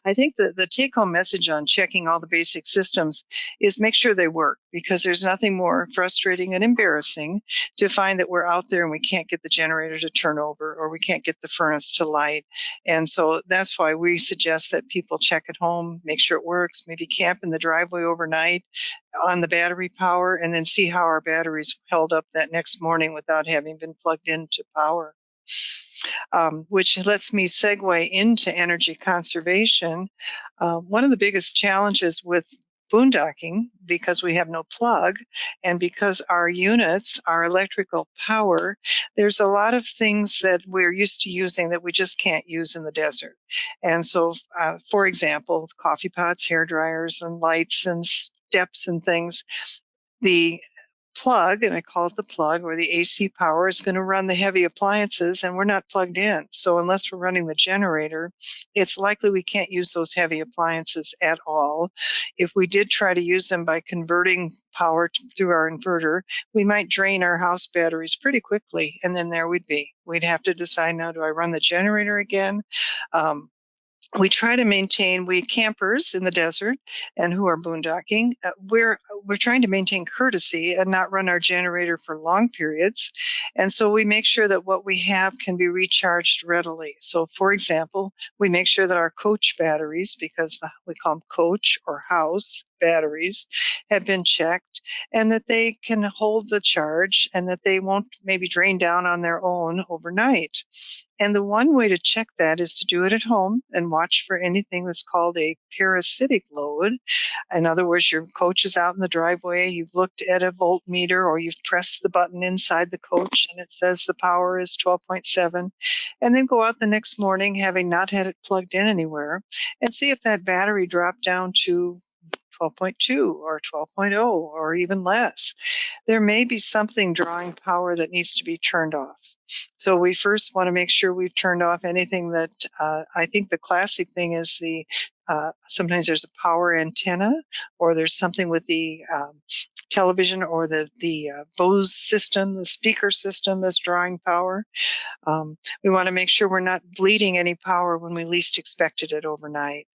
I think the take-home message on checking all the basic systems is make sure they work, because there's nothing more frustrating and embarrassing to find that we're out there and we can't get the generator to turn over, or we can't get the furnace to light. And so that's why we suggest that people check at home, make sure it works, maybe camp in the driveway overnight on the battery power, and then see how our batteries held up that next morning without having been plugged into power. Which lets me segue into energy conservation. One of the biggest challenges with boondocking, because we have no plug and because our units are electrical power, there's a lot of things that we're used to using that we just can't use in the desert. And so, for example, coffee pots, hair dryers, and lights and steps and things, the plug, and I call it the plug, or the AC power, is going to run the heavy appliances, and we're not plugged in. So unless we're running the generator, it's likely we can't use those heavy appliances at all. If we did try to use them by converting power through our inverter, we might drain our house batteries pretty quickly, and then there we'd be. We'd have to decide, now, do I run the generator again? We try to maintain, we campers in the desert and who are boondocking, we're trying to maintain courtesy and not run our generator for long periods. And so we make sure that what we have can be recharged readily. So for example, we make sure that our coach batteries, because we call them coach or house batteries, have been checked, and that they can hold the charge and that they won't maybe drain down on their own overnight. And the one way to check that is to do it at home and watch for anything that's called a parasitic load. In other words, your coach is out in the driveway, you've looked at a voltmeter, or you've pressed the button inside the coach and it says the power is 12.7, and then go out the next morning, having not had it plugged in anywhere, and see if that battery dropped down to 12.2 or 12.0 or even less. There may be something drawing power that needs to be turned off. So we first want to make sure we've turned off anything that, I think the classic thing is sometimes there's a power antenna, or there's something with the television or the Bose system, the speaker system that's drawing power. We want to make sure we're not bleeding any power when we least expected it overnight.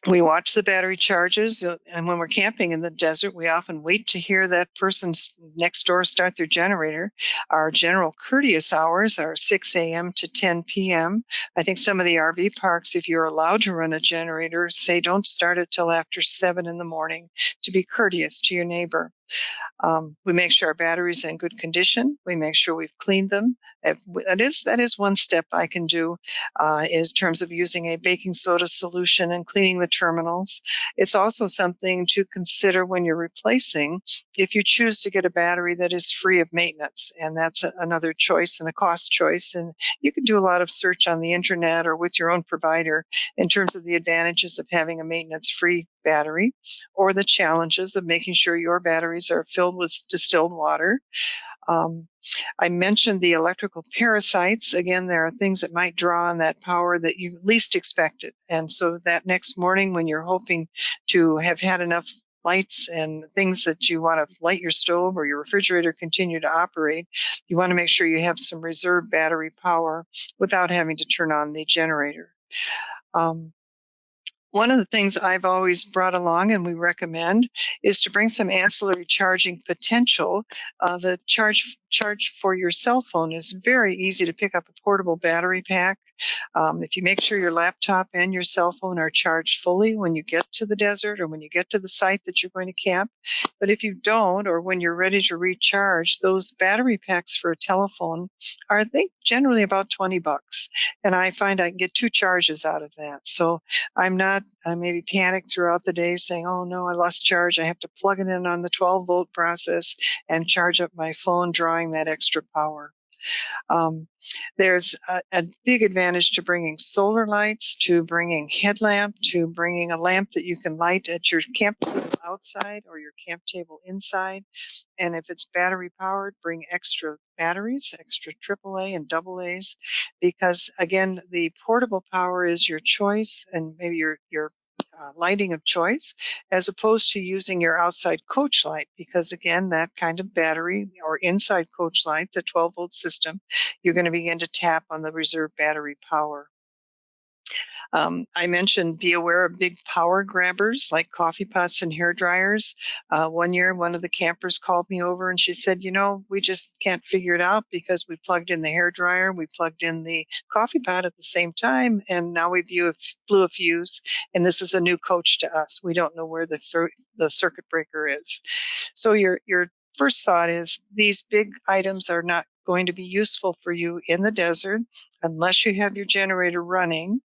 We watch the battery charges, and when we're camping in the desert, we often wait to hear that person's next door start their generator. Our general courteous hours are 6 a.m. to 10 p.m. I think some of the RV parks, if you're allowed to run a generator, say don't start it till after 7 in the morning to be courteous to your neighbor. We make sure our batteries are in good condition. We make sure we've cleaned them. That is one step I can do in terms of using a baking soda solution and cleaning the terminals. It's also something to consider when you're replacing, if you choose to get a battery that is free of maintenance, and that's another choice and a cost choice. And you can do a lot of search on the internet or with your own provider in terms of the advantages of having a maintenance-free battery, or the challenges of making sure your batteries are filled with distilled water. I mentioned the electrical parasites. Again, there are things that might draw on that power that you least expected. And so that next morning, when you're hoping to have had enough lights and things that you want to light your stove or your refrigerator continue to operate, you want to make sure you have some reserve battery power without having to turn on the generator. One of the things I've always brought along and we recommend is to bring some ancillary charging potential. The charge for your cell phone is very easy to pick up a portable battery pack. If you make sure your laptop and your cell phone are charged fully when you get to the desert or when you get to the site that you're going to camp. But if you don't, or when you're ready to recharge, those battery packs for a telephone are, I think, generally about $20. And I find I can get 2 charges out of that. So I'm not maybe panicked throughout the day saying, oh no, I lost charge. I have to plug it in on the 12-volt process and charge up my phone, drawing that extra power. There's a big advantage to bringing solar lights, to bringing headlamp, to bringing a lamp that you can light at your camp table outside or your camp table inside. And if it's battery powered, bring extra batteries, extra AAA and AA's, because again, the portable power is your choice and maybe your lighting of choice, as opposed to using your outside coach light, because again, that kind of battery or inside coach light, the 12-volt system, you're going to begin to tap on the reserve battery power. I mentioned be aware of big power grabbers like coffee pots and hair dryers. One year, one of the campers called me over and she said, we just can't figure it out because we plugged in the hair dryer, we plugged in the coffee pot at the same time, and now we blew a fuse, and this is a new coach to us. We don't know where the circuit breaker is. So your first thought is these big items are not going to be useful for you in the desert unless you have your generator running.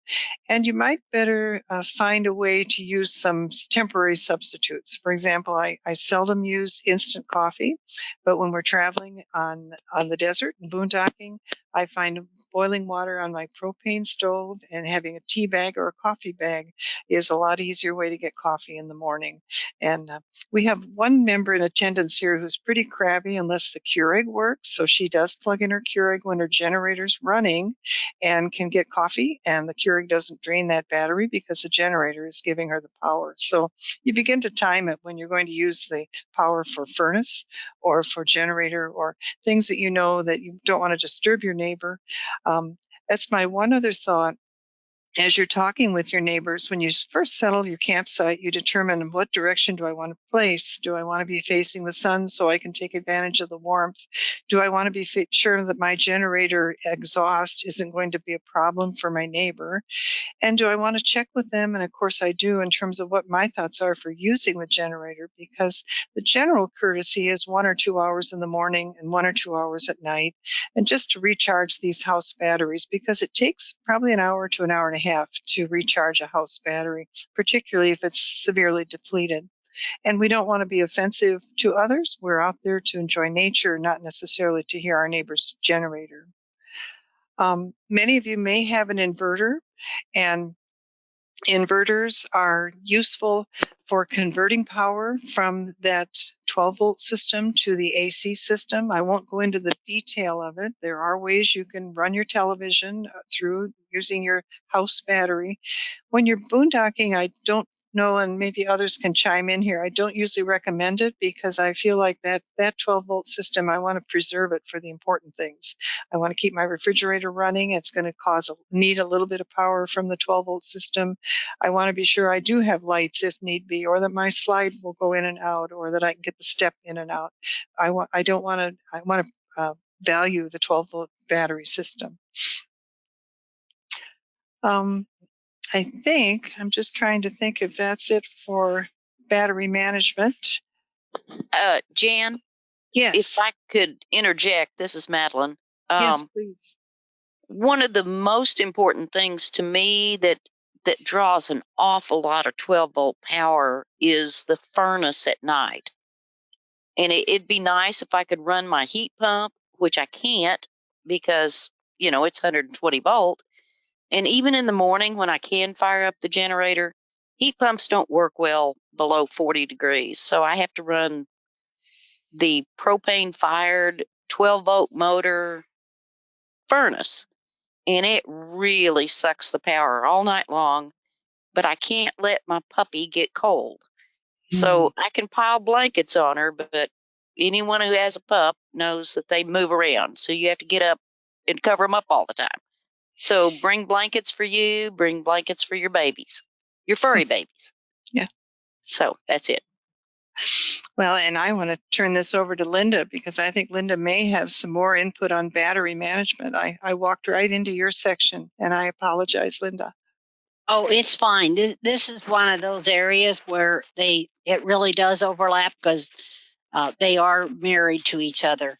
And you might better find a way to use some temporary substitutes. For example, I seldom use instant coffee, but when we're traveling on the desert and boondocking, I find boiling water on my propane stove and having a tea bag or a coffee bag is a lot easier way to get coffee in the morning. And we have one member in attendance here who's pretty crabby unless the Keurig works. So she does plug in her Keurig when her generator's running and can get coffee, and the Keurig doesn't drain that battery because the generator is giving her the power. So you begin to time it when you're going to use the power for furnace or for generator or things that you know that you don't want to disturb your neighbor. That's my one other thought. As you're talking with your neighbors, when you first settle your campsite, you determine what direction do I want to place? Do I want to be facing the sun so I can take advantage of the warmth? Do I want to be sure that my generator exhaust isn't going to be a problem for my neighbor? And do I want to check with them? And of course I do, in terms of what my thoughts are for using the generator, because the general courtesy is 1 or 2 hours in the morning and 1 or 2 hours at night. And just to recharge these house batteries, because it takes probably an hour to an hour and a half to recharge a house battery, particularly if it's severely depleted. And we don't want to be offensive to others. We're out there to enjoy nature, not necessarily to hear our neighbor's generator. Many of you may have an inverter, and inverters are useful for converting power from that 12-volt system to the AC system. I won't go into the detail of it. There are ways you can run your television through using your house battery. When you're boondocking, I don't know, and maybe others can chime in here, I don't usually recommend it because I feel like that 12-volt system, I want to preserve it for the important things. I want to keep my refrigerator running. It's going to need a little bit of power from the 12-volt system. I want to be sure I do have lights if need be, or that my slide will go in and out, or that I can get the step in and out. I want to value the 12-volt battery system. I think I'm just trying to think if that's it for battery management. Jan? Yes. If I could interject, this is Madeline. Yes, please. One of the most important things to me that draws an awful lot of 12-volt power is the furnace at night. And it'd be nice if I could run my heat pump, which I can't because, it's 120 volt. And even in the morning when I can fire up the generator, heat pumps don't work well below 40 degrees. So I have to run the propane fired 12-volt motor furnace. And it really sucks the power all night long, but I can't let my puppy get cold. So I can pile blankets on her, but anyone who has a pup knows that they move around. So you have to get up and cover them up all the time. So bring blankets for you, bring blankets for your babies, your furry babies. Yeah. So that's it. Well, and I want to turn this over to Linda because I think Linda may have some more input on battery management. I walked right into your section, and I apologize, Linda. Oh, it's fine. This is one of those areas where it really does overlap because they are married to each other.